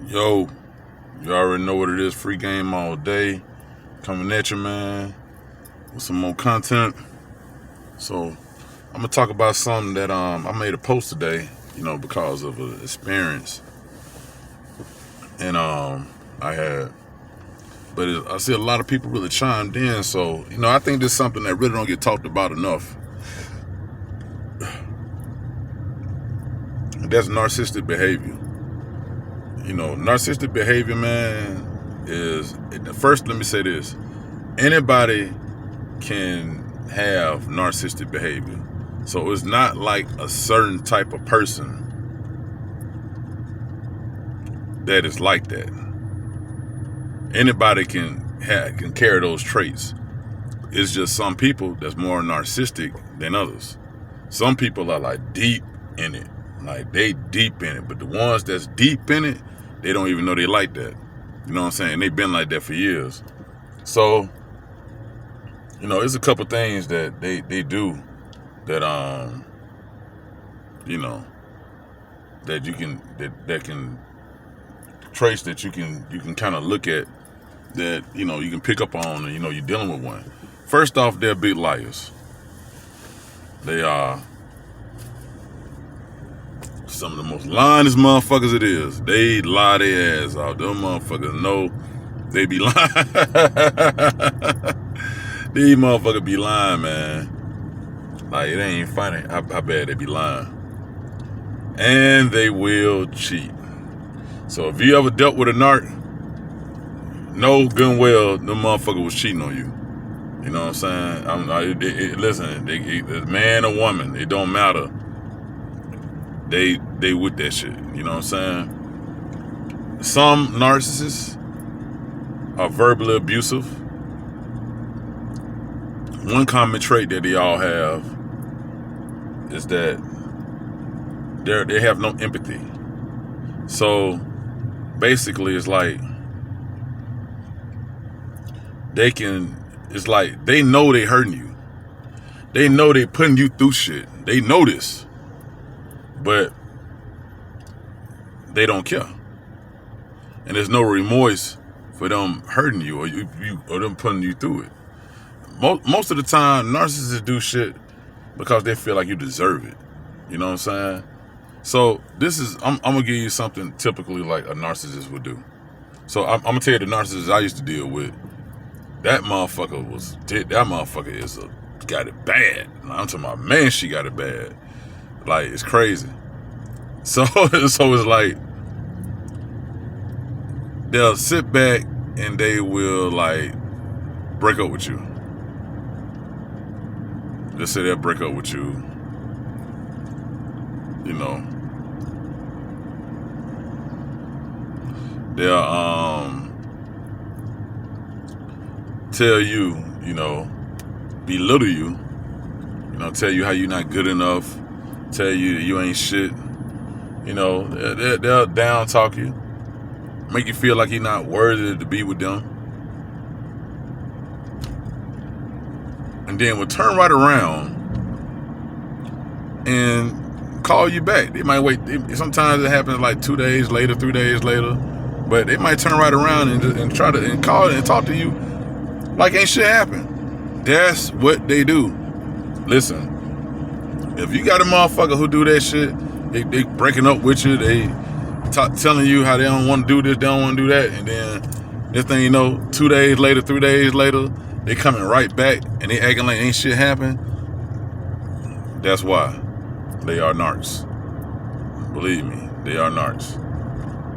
Yo, you already know what it is. Free game all day. Coming at you, man, with some more content. So, I'm going to talk about something that I made a post today, because of an experience. And I had, but I see a lot of people really chimed in. So, I think this is something that really don't get talked about enough. And that's narcissistic behavior. Narcissistic behavior, man, is, first let me say this. Anybody can have narcissistic behavior. So it's not like a certain type of person that is like that. Anybody can carry those traits. It's just some people that's more narcissistic than others. Some people are like deep in it. Like they deep in it. But the ones that's deep in it, they don't even know they like that. You know what I'm saying? They've been like that for years. So, it's a couple things that they do that that you can that can trace that you can kind of look at that you can pick up on and you're dealing with one. First off, they're big liars. They are some of the most lyingest motherfuckers it is. They lie their ass off. Them motherfuckers know they be lying. These motherfuckers be lying, man. Like, it ain't funny how bad they be lying. And they will cheat. So if you ever dealt with a narc, know good and well them motherfucker was cheating on you. You know what I'm saying? Listen, man or woman, it don't matter. They with that shit. You know what I'm saying? Some narcissists are verbally abusive. One common trait that they all have is that they have no empathy. So basically it's like they know they hurting you. They know they putting you through shit. They know this. But they don't care. And there's no remorse for them hurting you or them putting you through it. Most of the time, narcissists do shit because they feel like you deserve it. You know what I'm saying? So I'm gonna give you something typically like a narcissist would do. So I'm gonna tell you the narcissist I used to deal with. That motherfucker got it bad. I'm talking about, man, she got it bad. Like, it's crazy. So it's like they'll sit back and they will like break up with you. Just say they'll break up with you. They'll tell you, belittle you, tell you how you're not good enough, tell you that you ain't shit. They'll down talk you, make you feel like you're not worthy to be with them. And then will turn right around and call you back. They might wait. Sometimes it happens like 2 days later, 3 days later, but they might turn right around and try to call and talk to you like ain't shit happened. That's what they do. Listen, if you got a motherfucker who do that shit, they breaking up with you, they telling you how they don't want to do this, they don't want to do that, and then this thing 2 days later, 3 days later, they coming right back and they acting like ain't shit happened. That's why they are narcs. Believe me, they are narcs.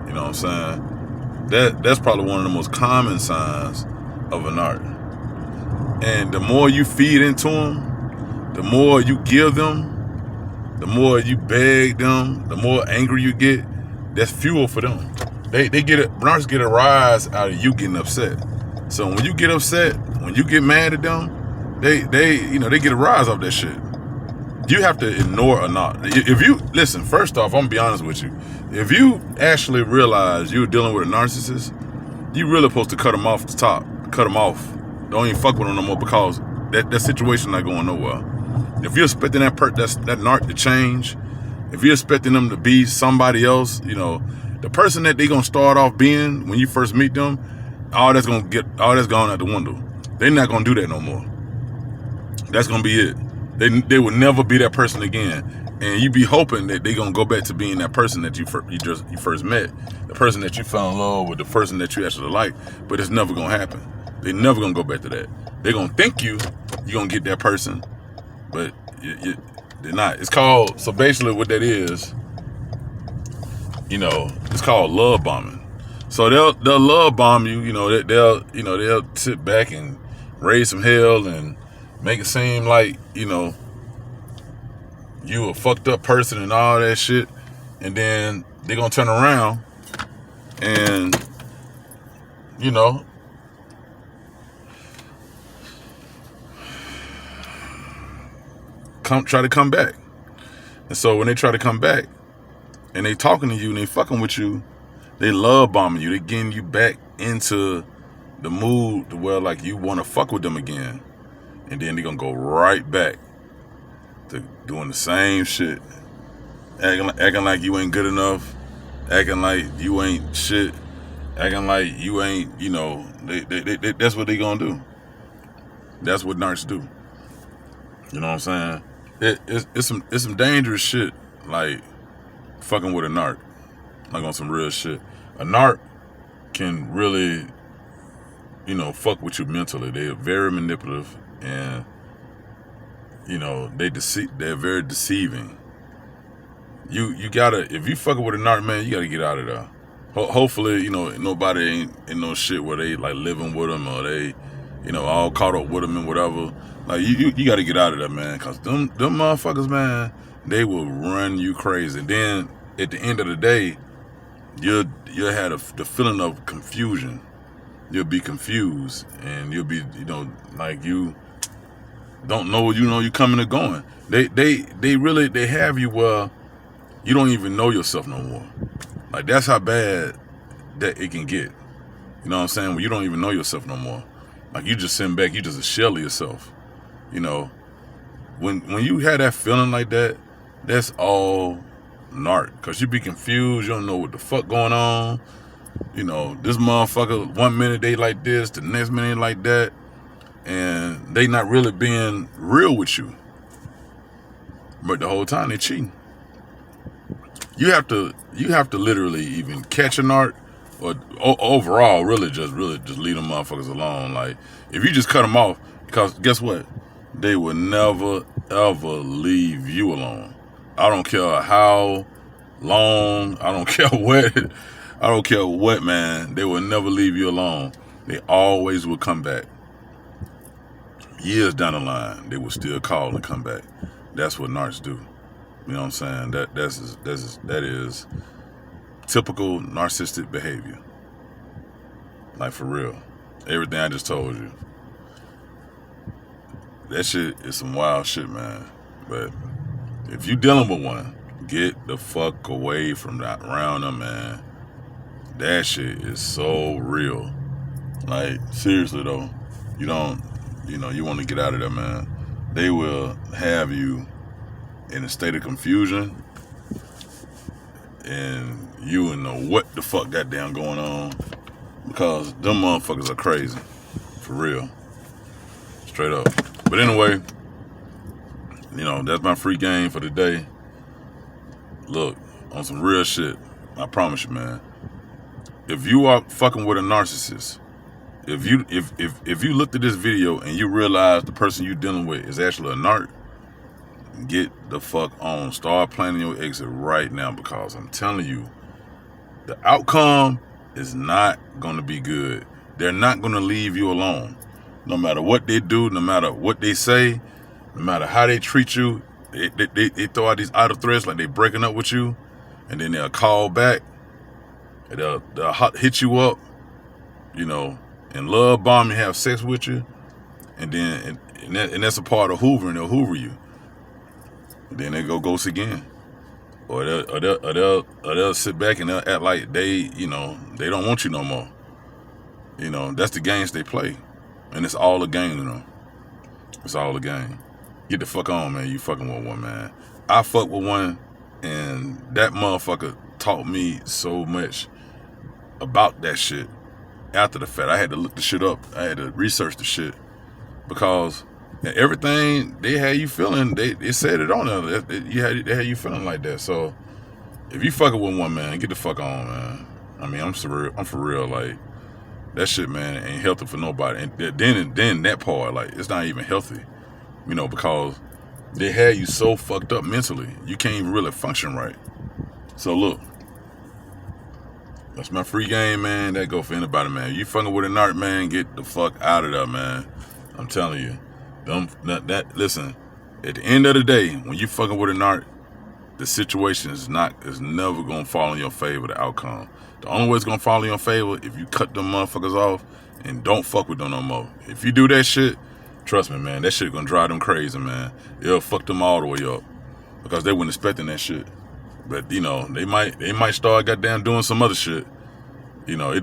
You know what I'm saying? That's probably one of the most common signs of a narc. And the more you feed into them, the more you give them, the more you beg them, the more angry you get. That's fuel for them. Narcs get a rise out of you getting upset. So when you get upset, when you get mad at them, they get a rise off that shit. You have to ignore a narc. If you listen, first off, I'm gonna be honest with you. If you actually realize you're dealing with a narcissist, you really supposed to cut them off the top. Cut them off. Don't even fuck with them no more, because that situation not going nowhere. If you're expecting that narc to change, if you're expecting them to be somebody else, the person that they gonna start off being when you first meet them, all that's gone out the window. They're not gonna do that no more. That's gonna be it. They will never be that person again. And you be hoping that they gonna go back to being that person that you first met, the person that you fell in love with, the person that you actually like. But it's never gonna happen. They're never gonna go back to that. They're gonna think you're gonna get that person, but they're not. It's called, so basically what that is, it's called love bombing. So they'll love bomb you. They'll sit back and raise some hell and make it seem like you a fucked up person and all that shit, and then they're gonna turn around and try to come back. And so when they try to come back and they talking to you and they fucking with you, they love bombing you. They getting you back into the mood to where like you want to fuck with them again, and then they're gonna go right back to doing the same shit, acting like you ain't good enough, acting like you ain't shit, acting like you ain't, they that's what they gonna do. That's what narcs do. You know what I'm saying? It's some dangerous shit, like fucking with a narc, like on some real shit. A narc can really, fuck with you mentally. They're very manipulative, and they're very deceiving. You gotta, if you fucking with a narc, man, you gotta get out of there. Hopefully, nobody ain't in no shit where they like living with them or they, all caught up with them and whatever. Like you gotta get out of there, man, cause them motherfuckers, man, they will run you crazy. And then at the end of the day, you'll have the feeling of confusion. You'll be confused, and you'll be, like you don't know, you coming or going. They have you where you don't even know yourself no more. Like that's how bad that it can get. You know what I'm saying? When you don't even know yourself no more. Like you just sitting back, you just a shell of yourself. When you have that feeling like that, that's all narc. Cause you be confused, you don't know what the fuck going on. This motherfucker, 1 minute they like this, the next minute like that. And they not really being real with you. But the whole time they cheating. You have to literally even catch a narc, or overall really just leave them motherfuckers alone. Like if you just cut them off, because guess what? They will never ever leave you alone. I don't care how long, I don't care what, man. They will never leave you alone. They always will come back. Years down the line, they will still call and come back. That's what narcs do. You know what I'm saying? That is typical narcissistic behavior. Like for real. Everything I just told you. That shit is some wild shit, man. But if you dealing with one, get the fuck away from that around them, man. That shit is so real. Like seriously though, you want to get out of there, man. They will have you in a state of confusion, and you will know what the fuck goddamn going on, because them motherfuckers are crazy, for real, straight up. But anyway, that's my free game for the day. Look, on some real shit, I promise you, man. If you are fucking with a narcissist, if you looked at this video and you realize the person you're dealing with is actually a narc, get the fuck on. Start planning your exit right now, because I'm telling you, the outcome is not going to be good. They're not going to leave you alone. No matter what they do, no matter what they say, no matter how they treat you, they throw out these idle threats like they breaking up with you, and then they'll call back, and they'll hit you up, and love bomb you, have sex with you, and then and that's a part of hoovering. They'll hoover you. Then they go ghost again, or they'll sit back and they'll act like they don't want you no more. That's the games they play, and it's all a game. It's all a game. Get the fuck on, man. You fucking with one, man. I fuck with one, and that motherfucker taught me so much about that shit after the fact. I had to look the shit up. I had to research the shit because everything they had you feeling, they said it on there. They had you feeling like that. So if you fucking with one, man, get the fuck on, man. I mean, I'm for real. Like that shit, man, ain't healthy for nobody. And then that part, like, it's not even healthy, you know, because they had you so fucked up mentally, you can't even really function right. So look, that's my free game, man. That go for anybody, man. You fucking with a narc, man, get the fuck out of there, man. I'm telling you. Listen, at the end of the day, when you fucking with a narc, the situation is never gonna fall in your favor, the outcome. The only way it's gonna fall in your favor if you cut them motherfuckers off and don't fuck with them no more. If you do that shit, trust me, man, that shit gonna drive them crazy, man. It'll fuck them all the way up because they weren't expecting that shit. But you know, they might start goddamn doing some other shit. You know, it